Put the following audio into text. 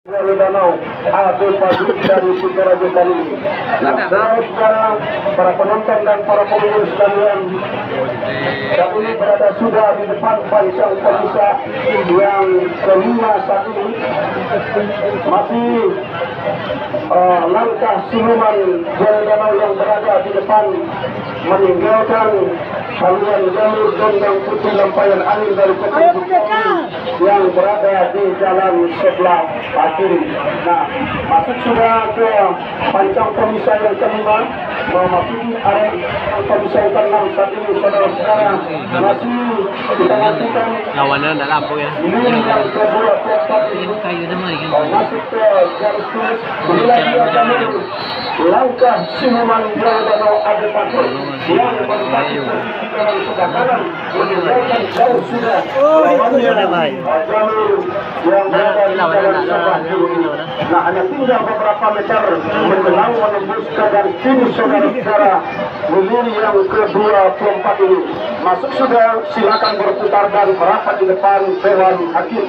Danau ada pabrik dari Sukaraja kali ini. Nah, sekarang para penonton dan para pengunjung sekalian, kami ini berada sudah di depan pancang pemirsa yang kelima saat ini. Masih langkah siluman Buaya Danau yang berada di depan meninggalkan haluan jalur gondang putih lampayan angin dari petunjuk yang berada di jalan sebelah kiri. Nah, masuk sudah ke pancang pemisah yang kelima, memasuki area pemisah yang keenam saat ini, saudara-saudara. Masih kita nantikan lawannya ada lampu ya. ini yang kedua keempat ini masuk ke garis tulis. Inilah dia jalur langkah siluman Buaya Danau ada patrol yang berpati posisi kanan sebelah kanan meninggalkan jauh sudah jalur yang berada di jalan sebelah kiri. Nah, hanya tinggal beberapa meter menjelang menembus ke garis finish, saudara-saudara. Lini yang ke-24 ini masuk sudah, silakan berputar dan merapat di depan Dewan Hakim.